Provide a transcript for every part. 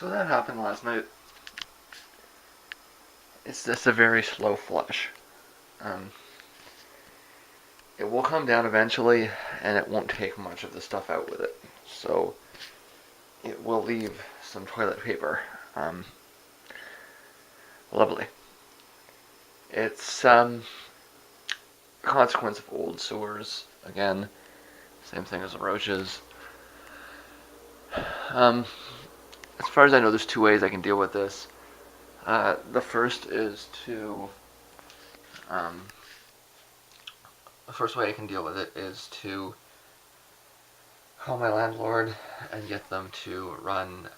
So that happened last night. It's just a very slow flush. Um, it will come down eventually, and it won't take much of the stuff out with it. So it will leave some toilet paper. Um, Lovely. It's a consequence of old sewers. Again, same thing as the roaches. Um, as far as I know, there's two ways I can deal with this. The first is to um, the first way I can deal with it is to call my landlord and get them to run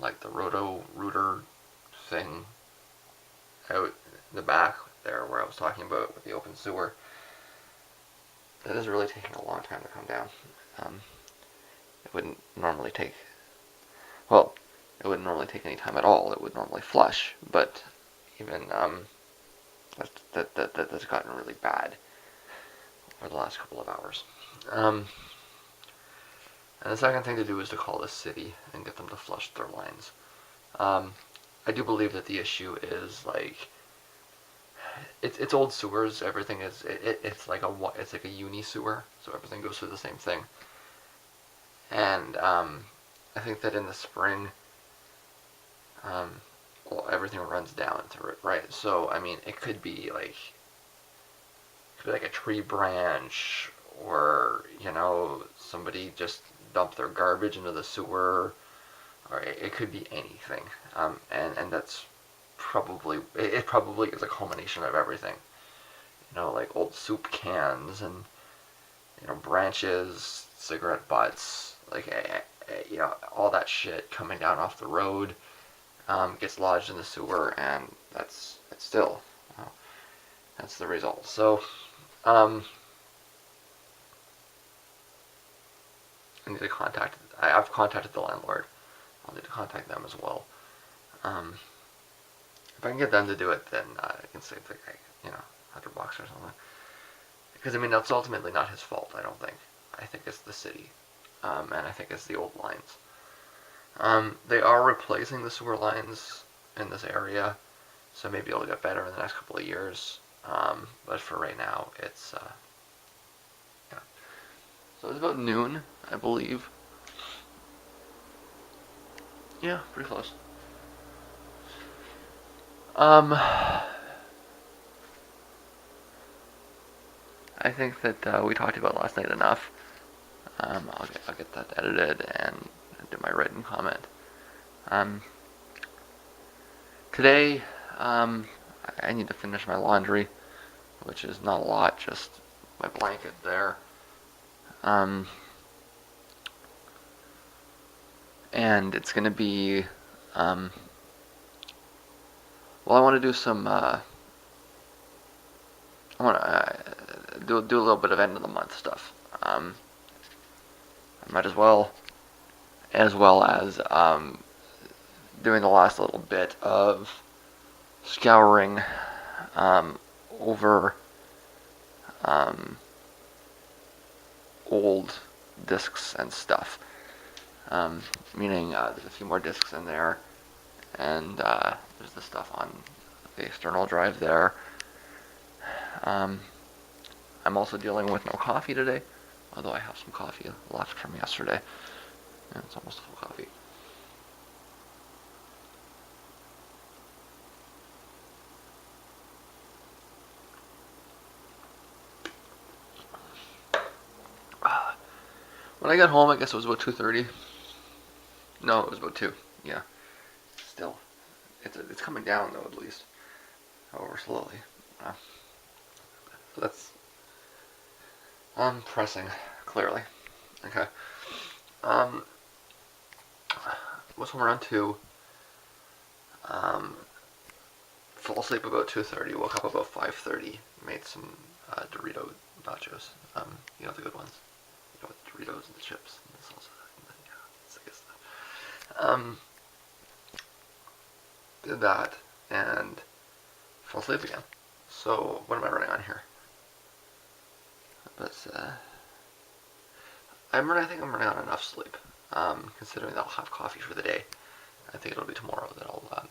like the roto rooter thing out in the back there where I was talking about with the open sewer. That is really taking a long time to come down. Um, it wouldn't normally take, well, it wouldn't normally take any time at all. It would normally flush, but even that's gotten really bad over the last couple of hours. And the second thing to do is to call the city and get them to flush their lines. I do believe that the issue is like it's old sewers. Everything is it's like a uni sewer, so everything goes through the same thing. And I think that in the spring, well, everything runs down through it, right? So I mean, it could be like a tree branch, or somebody just dumped their garbage into the sewer, or it could be anything. And that's probably it probably is a culmination of everything. Like old soup cans and branches, cigarette butts, like all that shit coming down off the road, gets lodged in the sewer, and that's still that's the result. So um, I need to contact. I've contacted the landlord. I'll need to contact them as well. Um, if I can get them to do it, then I can save the guy, $100 or something. Because I mean, that's ultimately not his fault. I don't think. I think it's the city, and I think it's the old lines. They are replacing the sewer lines in this area, so maybe it'll get better in the next couple of years. But for right now, it's yeah. So it's about noon, I believe. Yeah, pretty close. I think that we talked about last night enough. I'll get that edited and do my written comment. Um, Today, I need to finish my laundry, which is not a lot, just my blanket there. Um, and it's going to be, well, I want to do some, I want to do a little bit of end of the month stuff. I might as well as doing the last little bit of scouring over old discs and stuff. Meaning there's a few more discs in there, and there's the stuff on the external drive there. I'm also dealing with no coffee today, although I have some coffee left from yesterday. And it's almost full coffee. When I got home, I guess it was about 2:30. No, it was about 2. Yeah. Still, it's coming down though, at least. However, slowly. So that's pressing, clearly. Okay. Um, was home around 2. Um, Fell asleep about 2:30. Woke up about 5:30. Made some Dorito nachos. The good ones. With the Doritos and the chips and the salsa. And then, it's the good stuff. Did that and fell asleep again. So what am I running on here? But I think I'm running on enough sleep, considering that I'll have coffee for the day. I think it'll be tomorrow that I'll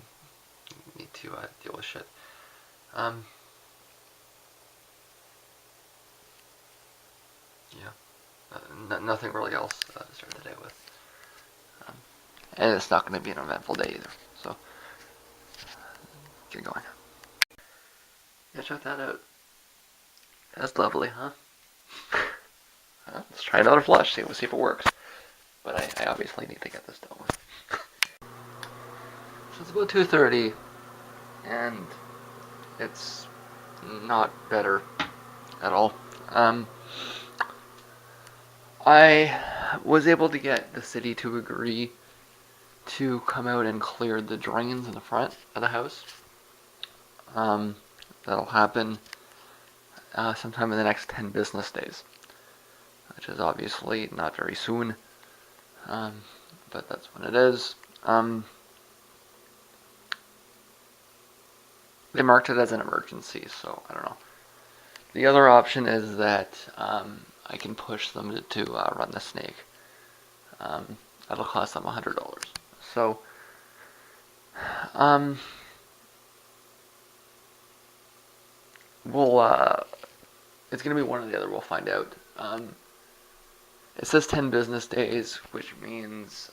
need to deal with shit. Yeah, nothing really else to start the day with. And it's not going to be an eventful day either. So, get going. Yeah, check that out. That's lovely, huh? Let's try another flush, see if it works. But I obviously need to get this done with. So it's about 2:30, and it's not better at all. I was able to get the city to agree to come out and clear the drains in the front of the house. That'll happen sometime in the next 10 business days, which is obviously not very soon, but that's when it is. They marked it as an emergency, so I don't know. The other option is that I can push them to run the snake. That'll cost them $100. So, we'll it's gonna be one or the other. We'll find out. It says 10 business days, which means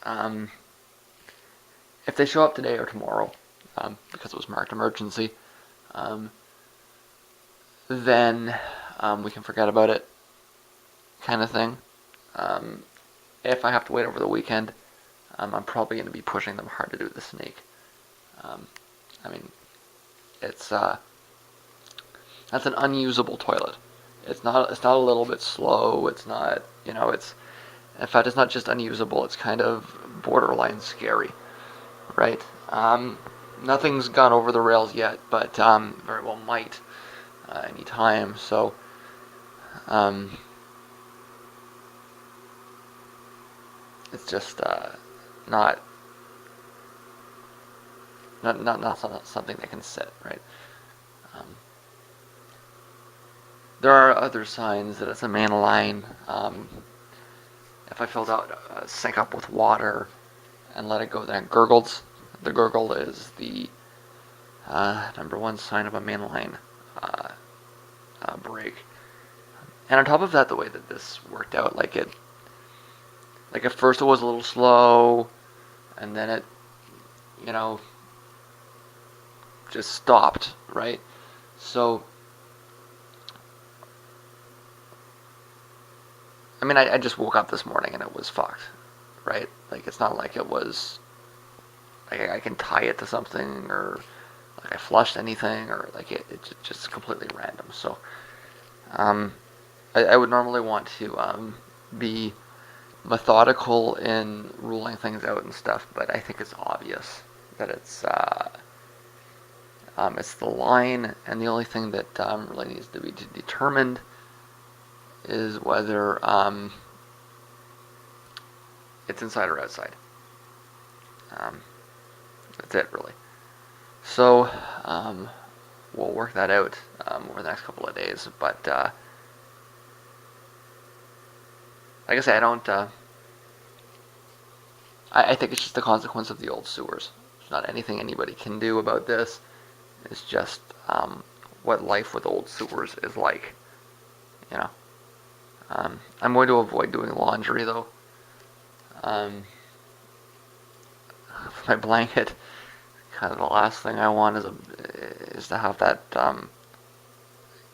if they show up today or tomorrow, because it was marked emergency, then we can forget about it, kind of thing. If I have to wait over the weekend, I'm probably going to be pushing them hard to do the snake. I mean, it's that's an unusable toilet. It's not a little bit slow. It's not, it's, in fact, it's not just unusable. It's kind of borderline scary, right? Nothing's gone over the rails yet, but very well might any time. So, it's just not something that can sit, right? There are other signs that it's a main line. If I filled out a sink up with water and let it go, then it gurgles. The gurgle is the number one sign of a main line break. And on top of that, the way that this worked out, like at first it was a little slow, and then it, just stopped, right? So, I mean, I just woke up this morning and it was fucked, right? Like, it's not like it was, like, I can tie it to something, or like I flushed anything, or like it's just completely random. So, I would normally want to be methodical in ruling things out and stuff, but I think it's obvious that it's the line, and the only thing that really needs to be determined is whether it's inside or outside. That's it, really. So we'll work that out over the next couple of days. But like I say, I think it's just the consequence of the old sewers. There's not anything anybody can do about this. It's just what life with old sewers is like. I'm going to avoid doing laundry, though. My blanket, kind of the last thing I want is to have that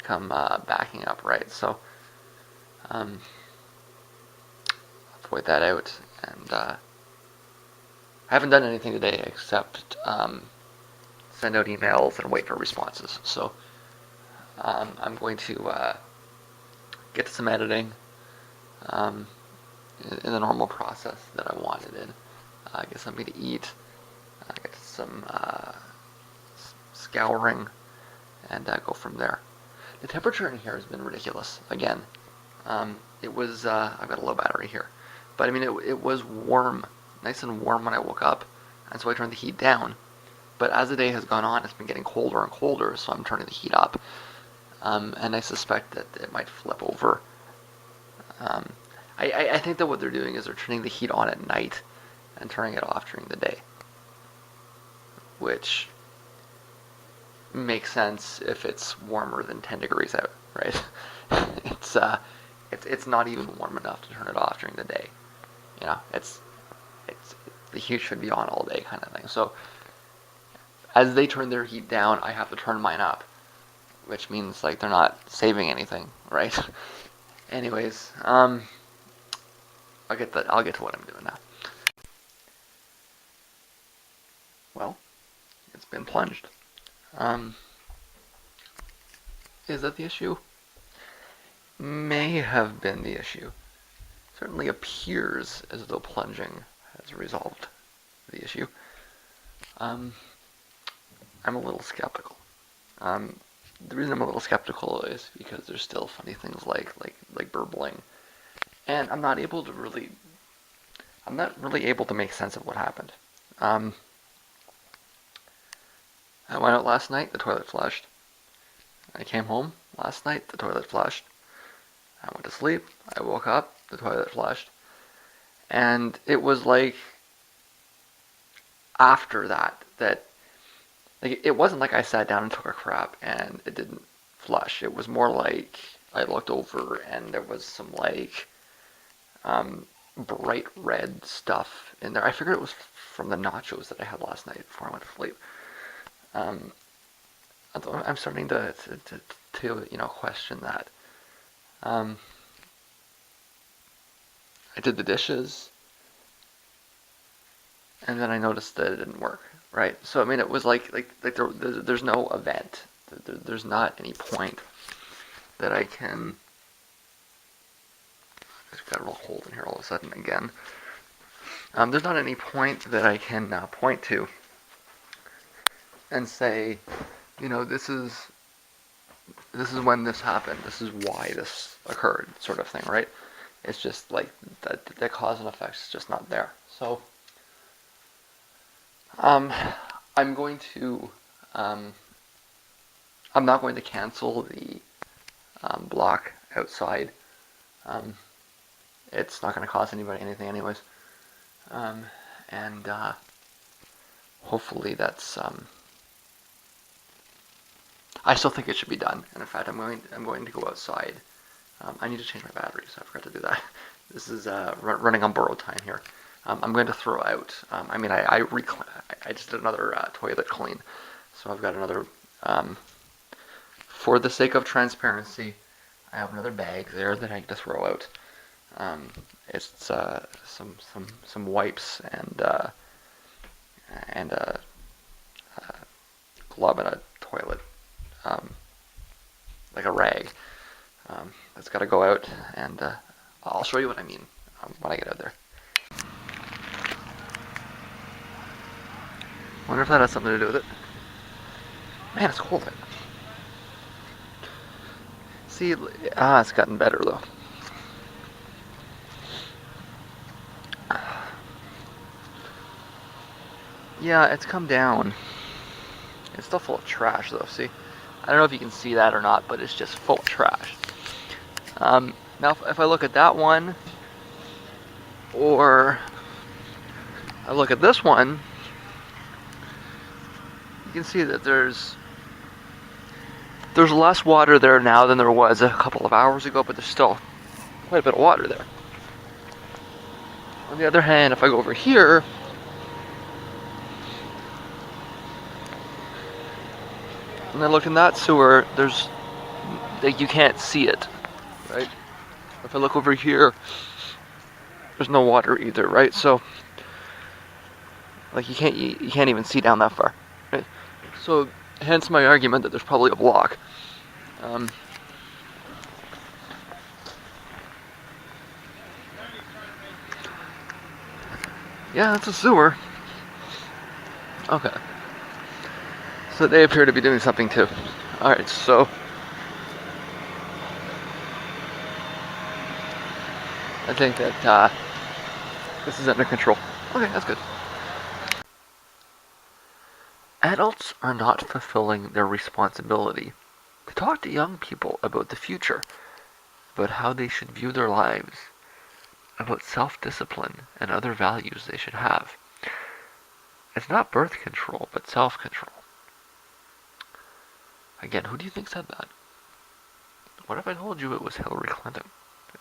come backing up, right? So avoid that out. And I haven't done anything today except send out emails and wait for responses. So I'm going to get to some editing in the normal process that I wanted in. Get something to eat, get some scouring, and go from there. The temperature in here has been ridiculous. Again, it was, I've got a low battery here, but I mean, it was warm, nice and warm when I woke up, and so I turned the heat down. But as the day has gone on, it's been getting colder and colder, so I'm turning the heat up. And I suspect that it might flip over. I think that what they're doing is they're turning the heat on at night and turning it off during the day. which makes sense if it's warmer than 10 degrees out, right? It's not even warm enough to turn it off during the day. You know, it's the heat should be on all day kind of thing. So as they turn their heat down, I have to turn mine up, which means like they're not saving anything, right? Anyways, I'll get to what I'm doing now. Well, it's been plunged. Is that the issue? May have been the issue. Certainly appears as though plunging has resolved the issue. I'm a little skeptical. The reason I'm a little skeptical is because there's still funny things like burbling, and I'm not really able to make sense of what happened. I went out last night, the toilet flushed. I came home last night, the toilet flushed. I went to sleep, I woke up, the toilet flushed. And it was like after that like it wasn't like I sat down and took a crap and it didn't flush. It was more like I looked over and there was some like bright red stuff in there. I figured it was from the nachos that I had last night before I went to sleep. I'm starting to question that. I did the dishes, and then I noticed that it didn't work. Right. So I mean, it was like there's no event. There's not any point that I can. I've got a little hole in here all of a sudden again. There's not any point that I can point to and say, this is when this happened. This is why this occurred, sort of thing, right? It's just like the cause and effect is just not there. So, I'm not going to cancel the block outside. It's not going to cost anybody anything, anyways. And hopefully that's. I still think it should be done, and in fact, I'm going to go outside. I need to change my batteries. I forgot to do that. This is running on borrowed time here. I'm going to throw out. I just did another toilet clean, so I've got another. For the sake of transparency, I have another bag there that I can just throw out. It's some wipes and a glove and a toilet, like a rag. That's got to go out, and I'll show you what I mean when I get out there. Wonder if that has something to do with it. Man, it's cold out. See, it's gotten better though. Yeah, it's come down. It's still full of trash though, see? I don't know if you can see that or not, but it's just full of trash. Now, if I look at that one, or I look at this one, you can see that there's less water there now than there was a couple of hours ago, but there's still quite a bit of water there. On the other hand, if I go over here, and I look in that sewer, you can't see it, right? If I look over here, there's no water either, right? So, like you can't even see down that far, right? So, hence my argument that there's probably a block. Yeah, that's a sewer. Okay. So they appear to be doing something too. Alright, so I think that this is under control. Okay, that's good. Adults are not fulfilling their responsibility to talk to young people about the future, about how they should view their lives, about self-discipline and other values they should have. It's not birth control, but self-control. Again, who do you think said that? What if I told you it was Hillary Clinton,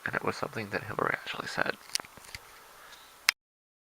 and it was something that Hillary actually said?